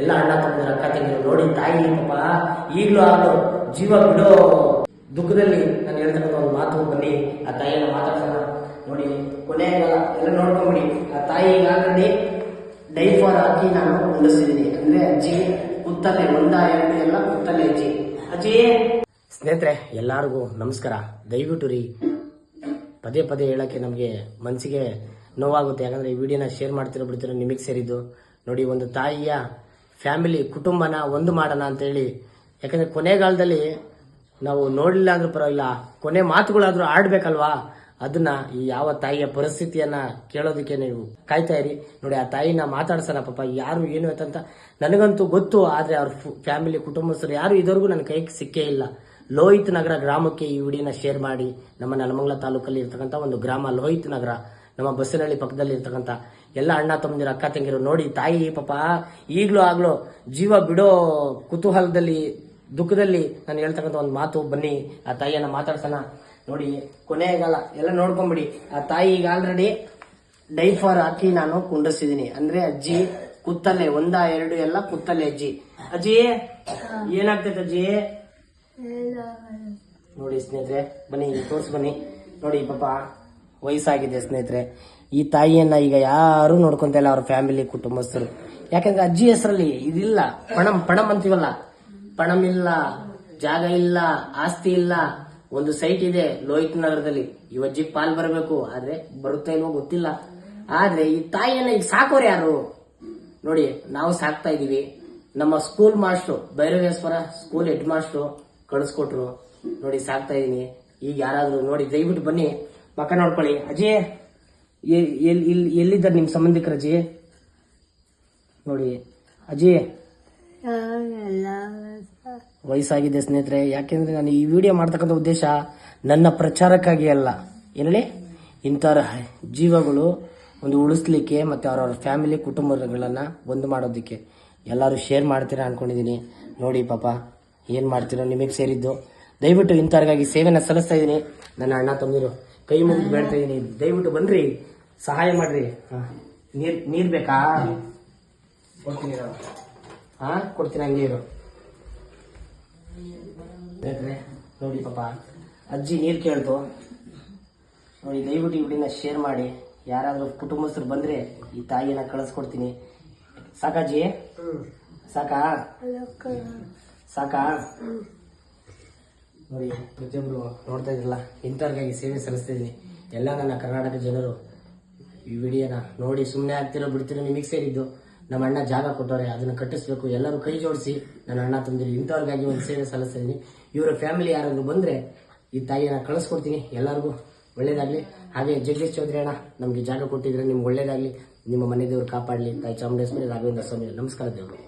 ಎಲ್ಲ ಅಣ್ಣ ತಮ್ಮಂದಿರ ಅಕ್ಕ ತಂಗಿರು ನೋಡಿ ತಾಯಿ ಪಾಪ ಈಗಲೂ ಆಗಲು ಜೀವ ಬಿಡೋ ದುಃಖದಲ್ಲಿ ನಾನು ಹೇಳ್ತಕ್ಕಂಥ ಒಂದು ಮಾತು. ಬನ್ನಿ ಆ ತಾಯಿಯನ್ನು ಮಾತಾಡ್ಸೋಣ. ನೋಡಿ ಕೊನೆಯಲ್ಲ ಎಲ್ಲ ನೋಡ್ಕೊಂಬಿಡಿ. ಆ ತಾಯಿ ಆಲ್ರೆಡಿ ಡೈಫರ್ ಹಾಕಿ ನಾನು ಉಳಿಸಿದ್ದೀನಿ. ಅಂದ್ರೆ ಅಜ್ಜಿ ಕುತ್ತಲೆ 1 2 ಎಲ್ಲ ಕುತ್ತಲೆ ಅಜ್ಜಿ. ಸ್ನೇಹಿತರೆ ಎಲ್ಲರಿಗೂ ನಮಸ್ಕಾರ. ದಯವಿಟ್ಟು ರೀ ಪದೇ ಪದೇ ಹೇಳಕ್ಕೆ ನಮಗೆ ಮನಸ್ಸಿಗೆ ನೋವಾಗುತ್ತೆ. ಯಾಕಂದ್ರೆ ಈ ವಿಡಿಯೋನ ಶೇರ್ ಮಾಡ್ತಿರೋ ಬಿಡ್ತಿರೋ ನಿಮಗೆ ಸೇರಿದ್ದು. ನೋಡಿ, ಒಂದು ತಾಯಿಯ ಫ್ಯಾಮಿಲಿ ಕುಟುಂಬನ ಒಂದು ಮಾಡೋಣ ಅಂತೇಳಿ. ಯಾಕಂದ್ರೆ ಕೊನೆಗಾಲದಲ್ಲಿ ನಾವು ನೋಡಲಿಲ್ಲ ಅಂದ್ರೂ ಪರವಾಗಿಲ್ಲ, ಕೊನೆ ಮಾತುಗಳಾದ್ರೂ ಆಡ್ಬೇಕಲ್ವಾ. ಅದನ್ನ ಈ ಯಾವ ತಾಯಿಯ ಪರಿಸ್ಥಿತಿಯನ್ನ ಕೇಳೋದಕ್ಕೆ ನೀವು ಕಾಯ್ತಾ ಇರಿ. ನೋಡಿ, ಆ ತಾಯಿನ ಮಾತಾಡ್ಸೋಣ. ಪಾಪ ಯಾರು ಏನು ಅಂತ ನನಗಂತೂ ಗೊತ್ತು, ಆದ್ರೆ ಅವ್ರ ಫ್ಯಾಮಿಲಿ ಕುಟುಂಬಸ್ಥರು ಯಾರು ಇದುವರೆಗೂ ನನ್ನ ಕೈಗೆ ಸಿಕ್ಕೇ ಇಲ್ಲ. ಲೋಹಿತ್ ನಗರ ಗ್ರಾಮಕ್ಕೆ ಈ ವಿಡಿಯೋನ ಶೇರ್ ಮಾಡಿ. ನಮ್ಮ ನೆಲಮಂಗಲ ತಾಲೂಕಲ್ಲಿ ಇರ್ತಕ್ಕಂಥ ಒಂದು ಗ್ರಾಮ ಲೋಹಿತ್ ನಗರ, ನಮ್ಮ ಬಸ್ಸಿನಹಳ್ಳಿ ಪಕ್ಕದಲ್ಲಿ ಇರ್ತಕ್ಕಂಥ ಎಲ್ಲ ಅಣ್ಣ ತಮ್ಮಂದಿರ ಅಕ್ಕ ತಂಗಿರು ನೋಡಿ ತಾಯಿ ಪಾಪ ಈಗಲೂ ಆಗ್ಲೂ ಜೀವ ಬಿಡೋ ಕುತೂಹಲದಲ್ಲಿ ದುಃಖದಲ್ಲಿ ನಾನು ಹೇಳ್ತಕ್ಕಂಥ ಒಂದು ಮಾತು. ಬನ್ನಿ ಆ ತಾಯಿಯನ್ನ ಮಾತಾಡ್ಸೋಣ. ನೋಡಿ, ಕೊನೆಗಾಲ ಎಲ್ಲ ನೋಡ್ಕೊಂಬಿಡಿ. ಆ ತಾಯಿ ಈಗ ಆಲ್ರೆಡಿ ಡೈಫರ್ ಹಾಕಿ ನಾನು ಕುಂಡ್ರಿಸಿದೀನಿ. ಅಂದ್ರೆ ಅಜ್ಜಿ ಕುತ್ತಲೆ 1 2 ಎಲ್ಲ ಕುತ್ತಲೆ ಅಜ್ಜಿ ಏನಾಗ್ತೈತೆ ಅಜ್ಜಿ? ನೋಡಿ ಸ್ನೇಹಿತರೆ, ಬನ್ನಿ ತೋರ್ಸ್ ಬನ್ನಿ. ನೋಡಿ ಪಾಪ ವಯಸ್ಸಾಗಿದೆ ಸ್ನೇಹಿತರೆ. ಈ ತಾಯಿಯನ್ನ ಈಗ ಯಾರು ನೋಡ್ಕೊಂತ ಇಲ್ಲ, ಅವ್ರ ಫ್ಯಾಮಿಲಿ ಕುಟುಂಬಸ್ಥರು. ಯಾಕಂದ್ರೆ ಅಜ್ಜಿ ಹೆಸರಲ್ಲಿ ಇದಿಲ್ಲ, ಪಣಂ ಅಂತೀವಲ್ಲ, ಪಣಂ ಇಲ್ಲ, ಜಾಗ ಇಲ್ಲ, ಆಸ್ತಿ ಇಲ್ಲ. ಒಂದು ಸೈಟ್ ಇದೆ ಲೋಹಿತ್ ನಗರದಲ್ಲಿ. ಈ ಅಜ್ಜಿಗೆ ಪಾಲ್ ಬರಬೇಕು, ಆದ್ರೆ ಬರುತ್ತಾ ಇಲ್ವೋ ಗೊತ್ತಿಲ್ಲ. ಆದ್ರೆ ಈ ತಾಯಿಯನ್ನ ಈಗ ಸಾಕೋರು ಯಾರು? ನೋಡಿ, ನಾವು ಸಾಕ್ತಾ ಇದೀವಿ. ನಮ್ಮ school master Bhairaveshwara school head master ಕಳಿಸ್ಕೊಟ್ರು. ನೋಡಿ, ಸಾಕ್ತಾ ಇದೀನಿ. ಈಗ ಯಾರಾದ್ರೂ ನೋಡಿ ದಯವಿಟ್ಟು ಬನ್ನಿ, ಮಕ್ಕ ನೋಡ್ಕೊಳ್ಳಿ. ಅಜ್ಜಿ ಎಲ್ಲಿದ್ದಾರೆ ನಿಮ್ ಸಂಬಂಧಿಕರ ಅಜ್ಜಿ? ನೋಡಿ ಅಜ್ಜಿ ವಯಸ್ಸಾಗಿದೆ ಸ್ನೇಹಿತರೆ. ಯಾಕೆಂದ್ರೆ ನಾನು ಈ ವಿಡಿಯೋ ಮಾಡ್ತಕ್ಕಂಥ ಉದ್ದೇಶ ನನ್ನ ಪ್ರಚಾರಕ್ಕಾಗಿ ಅಲ್ಲ. ಏನೇಳಿ ಇಂಥವ್ರ ಜೀವಗಳು ಒಂದು ಉಳಿಸ್ಲಿಕ್ಕೆ ಮತ್ತೆ ಅವ್ರವ್ರ ಫ್ಯಾಮಿಲಿ ಕುಟುಂಬಗಳನ್ನ ಒಂದು ಮಾಡೋದಕ್ಕೆ ಎಲ್ಲರೂ ಶೇರ್ ಮಾಡ್ತೀರಾ ಅನ್ಕೊಂಡಿದೀನಿ. ನೋಡಿ ಪಾಪ ಏನ್ ಮಾಡ್ತೀರೋ ನಿಮಗೆ ಸೇರಿದ್ದು. ದಯವಿಟ್ಟು ಇಂಥವ್ರಿಗಾಗಿ ಸೇವೆನ ಸಲ್ಲಿಸ್ತಾ ಇದೀನಿ. ನನ್ನ ಅಣ್ಣ ತಮ್ಮದಿರು ಕೈ ಮುಗಿದು ಬೇಡ್ತಾ ಇದೀನಿ, ದಯವಿಟ್ಟು ಬನ್ರಿ, ಸಹಾಯ ಮಾಡ್ರಿ. ನೀರ್ ಬೇಕಾ? ಕೊಡ್ತೀನಿ, ಕೊಡ್ತೀನಿ ನೀರು. ನೋಡಿ ಪಾಪ ಅಜ್ಜಿ ನೀರ್ ಕೇಳ್ತು. ನೋಡಿ, ದಯವಿಟ್ಟು ಈ ವಿಡಿಯೋನ ಶೇರ್ ಮಾಡಿ. ಯಾರಾದ್ರೂ ಕುಟುಂಬಸ್ಥರು ಬಂದ್ರೆ ಈ ತಾಯಿಯನ್ನ ಕಳಿಸ್ಕೊಡ್ತೀನಿ. ಸಾಕಾಜಿ? ಸಾಕಾ? ನೋಡಿ, ಪ್ರತಿಯೊಬ್ರು ನೋಡ್ತಾ ಇದ್ರಲ್ಲ, ಇಂಥವ್ರಿಗಾಗಿ ಸೇವೆ ಸಲ್ಲಿಸ್ತಾ ಇದೀನಿ. ಎಲ್ಲ ನನ್ನ ಕರ್ನಾಟಕ ಜನರು ಈ ವಿಡಿಯೋನ ನೋಡಿ ಸುಮ್ಮನೆ ಆಗ್ತಿರೋ ಬಿಡ್ತಿರೋ ನಿಮಗೆ ಸೇರಿದ್ದು. ನಮ್ಮ ಅಣ್ಣ ಜಾಗ ಕೊಟ್ಟವ್ರೆ, ಅದನ್ನ ಕಟ್ಟಿಸ್ಬೇಕು. ಎಲ್ಲರೂ ಕೈ ಜೋಡಿಸಿ ನನ್ನ ಅಣ್ಣ ತಂದಿರಿ ಇಂಥವ್ರಿಗಾಗಿ ಒಂದು ಸೇವೆ ಸಲ್ಲಿಸ್ತಾ ಇದೀನಿ. ಇವರ ಫ್ಯಾಮಿಲಿ ಯಾರಾದ್ರೂ ಬಂದ್ರೆ ಈ ತಾಯಿಯನ್ನ ಕಳಿಸ್ಕೊಡ್ತೀನಿ. ಎಲ್ಲರಿಗೂ ಒಳ್ಳೇದಾಗ್ಲಿ. ಹಾಗೆ ಜಗದೀಶ್ ಚೌಧರಿ ಅಣ್ಣ ನಮ್ಗೆ ಜಾಗ ಕೊಟ್ಟಿದ್ರೆ ನಿಮ್ಗೆ ಒಳ್ಳೇದಾಗ್ಲಿ. ನಿಮ್ಮ ಮನೆ ದೇವರು ಕಾಪಾಡಲಿ. ತಾಯಿ ಚಾಮುಂಡೇಶ್ವರಿ, ರಾಘವೇಂದ್ರ ಸ್ವಾಮಿ. ನಮಸ್ಕಾರ ದೇವರು.